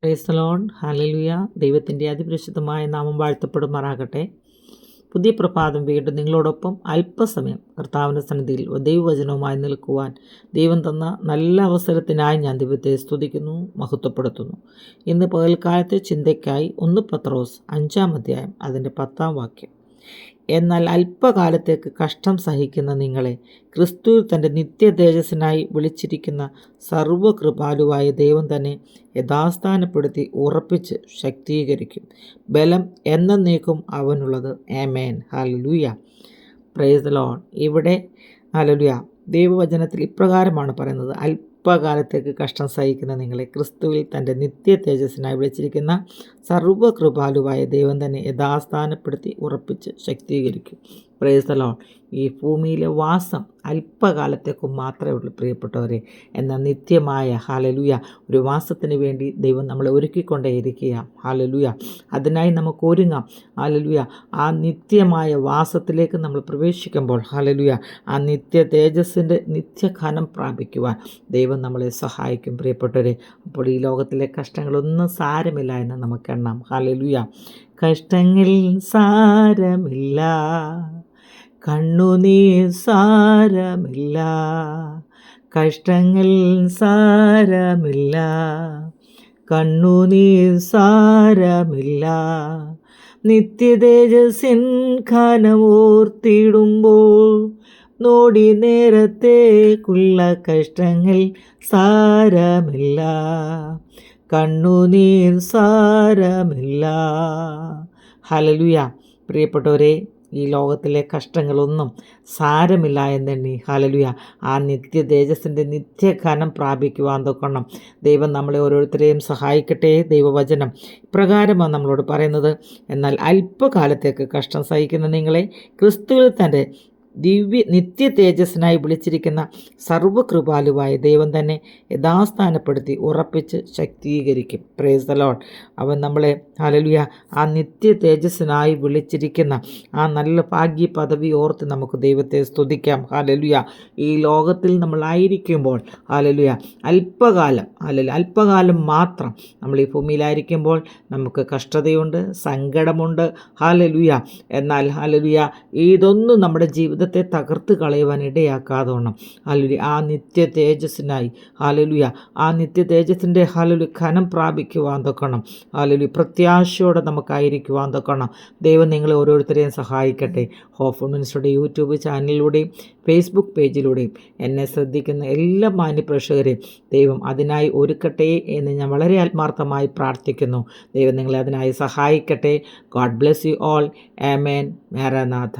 Praise the Lord. Hallelujah. ദൈവത്തിൻ്റെ അതിപരിശുദ്ധമായ നാമം വാഴ്ത്തപ്പെടുമാറാകട്ടെ. പുതിയ പ്രഭാതം വീണ്ടും നിങ്ങളോടൊപ്പം അല്പസമയം കർത്താവിൻ്റെ സന്നിധിയിൽ ദൈവവചനവുമായി നിൽക്കുവാൻ ദൈവം തന്ന നല്ല അവസരത്തിനായി ഞാൻ ദൈവത്തെ സ്തുതിക്കുന്നു, മഹത്വപ്പെടുത്തുന്നു. ഇന്ന് പകൽക്കാലത്തെ ചിന്തയ്ക്കായി 1 പത്രോസ് 5-ാം അധ്യായം അതിൻ്റെ 10-ാം വാക്യം. എന്നാൽ അല്പകാലത്തേക്ക് കഷ്ടം സഹിക്കുന്ന നിങ്ങളെ ക്രിസ്തുവിൽ തൻ്റെ നിത്യ തേജസ്സിനായി വിളിച്ചിരിക്കുന്ന സർവ്വകൃപാലുവായ ദൈവം തന്നെ യഥാസ്ഥാനപ്പെടുത്തി ഉറപ്പിച്ച് ശക്തീകരിക്കും. ബലം എന്നേക്കും അവനുള്ളത്. ആമേൻ. ഹല്ലേലൂയ. Praise the Lord. ഇവിടെ ഹല്ലേലൂയ ദൈവവചനത്തിൽ ഇപ്രകാരമാണ് പറയുന്നത്: അല്പകാലത്തേക്ക് കഷ്ടം സഹിക്കുന്ന നിങ്ങളെ ക്രിസ്തുവിൽ തൻ്റെ നിത്യ തേജസ്സിനായി വിളിച്ചിരിക്കുന്ന സർവ്വകൃപാലുവായ ദൈവം തന്നെ യഥാസ്ഥാനപ്പെടുത്തി ഉറപ്പിച്ച് ശക്തീകരിക്കും. Praise the Lord. ഈ ഭൂമിയിലെ വാസം അല്പകാലത്തേക്കും മാത്രമേ ഉള്ളൂ പ്രിയപ്പെട്ടവരെ. എന്നാൽ നിത്യമായ ഹല്ലേലൂയ ഒരു വാസത്തിന് വേണ്ടി ദൈവം നമ്മളെ ഒരുക്കിക്കൊണ്ടേയിരിക്കുക. ഹല്ലേലൂയ. അതിനായി നമുക്ക് ഒരുങ്ങാം. ഹല്ലേലൂയ. ആ നിത്യമായ വാസത്തിലേക്ക് നമ്മൾ പ്രവേശിക്കുമ്പോൾ ഹല്ലേലൂയ ആ നിത്യ തേജസ്സിൻ്റെ നിത്യഘനം പ്രാപിക്കുവാൻ ദൈവം നമ്മളെ സഹായിക്കും പ്രിയപ്പെട്ടവരെ. അപ്പോൾ ഈ ലോകത്തിലെ കഷ്ടങ്ങളൊന്നും സാരമില്ല എന്ന് നമുക്ക് എണ്ണാം. ഹല്ലേലൂയ. കഷ്ടങ്ങൾ സാരമില്ല, കണ്ണുനീർ സാരമില്ല, കഷ്ടങ്ങൾ സാരമില്ല, കണ്ണുനീർ സാരമില്ല, നിത്യതേജസ്സിൻ ഘനമോർത്തിടുമ്പോൾ നോടി നേരത്തേക്കുള്ള കഷ്ടങ്ങൾ സാരമില്ല, കണ്ണുനീർ സാരമില്ല. ഹല്ലേലൂയ. പ്രിയപ്പെട്ടവരെ, ഈ ലോകത്തിലെ കഷ്ടങ്ങളൊന്നും സാരമില്ല എന്നെണ്ണി ഹല്ലേലൂയ ആ നിത്യ തേജസ്സിൻ്റെ നിത്യഘനം പ്രാപിക്കുവാൻ തൊക്കണം ദൈവം നമ്മളെ ഓരോരുത്തരെയും സഹായിക്കട്ടെ. ദൈവവചനം ഇപ്രകാരമാണ് നമ്മളോട് പറയുന്നത്: എന്നാൽ അല്പകാലത്തേക്ക് കഷ്ടം സഹിക്കുന്ന നിങ്ങളെ ക്രിസ്തുവിൽ തൻ്റെ നിത്യ തേജസ്സിനായി വിളിച്ചിരിക്കുന്ന സർവ്വകൃപാലുവായ ദൈവം തന്നെ യഥാസ്ഥാനപ്പെടുത്തി ഉറപ്പിച്ച് ശക്തീകരിക്കും. Praise the Lord. അവൻ നമ്മളെ ഹല്ലേലൂയ ആ നിത്യ തേജസ്സിനായി വിളിച്ചിരിക്കുന്ന ആ നല്ല ഭാഗ്യ പദവി ഓർത്ത് നമുക്ക് ദൈവത്തെ സ്തുതിക്കാം. ഹല്ലേലൂയ. ഈ ലോകത്തിൽ നമ്മളായിരിക്കുമ്പോൾ ഹല്ലേലൂയ അല്പകാലം മാത്രം നമ്മൾ ഈ ഭൂമിയിലായിരിക്കുമ്പോൾ നമുക്ക് കഷ്ടതയുണ്ട്, സങ്കടമുണ്ട്. ഹല്ലേലൂയ. എന്നാൽ ഹല്ലേലൂയ ഇതൊന്നും നമ്മുടെ ജീവിതത്തെ തകർത്ത് കളയുവാൻ ഇടയാക്കാതെ വണ്ണം ഹല്ലേലൂയ ആ നിത്യ തേജസ്സിനായി ഹല്ലേലൂയ ആ നിത്യ തേജസ്സിൻ്റെ ഹല്ലേലൂയ ഘനം പ്രാപിക്കുവാൻ തൊക്കണം. ഹല്ലേലൂയ പ്രത്യാശയോടെ നമുക്കായിരിക്കുവാൻ തൊക്കണം. ദൈവം നിങ്ങളെ ഓരോരുത്തരെയും സഹായിക്കട്ടെ. ഹോപ്പ് മിനിസ്റ്ററുടെ യൂട്യൂബ് ചാനലിലൂടെയും ഫേസ്ബുക്ക് പേജിലൂടെയും എന്നെ ശ്രദ്ധിക്കുന്ന എല്ലാ മാന്യപ്രേക്ഷകരെയും ദൈവം അതിനായി ഒരുക്കട്ടെ എന്ന് ഞാൻ വളരെ ആത്മാർത്ഥമായി പ്രാർത്ഥിക്കുന്നു. ദൈവം നിങ്ങളെ അതിനായി സഹായിക്കട്ടെ. God bless you all. ആമേൻ. മാരനാഥ.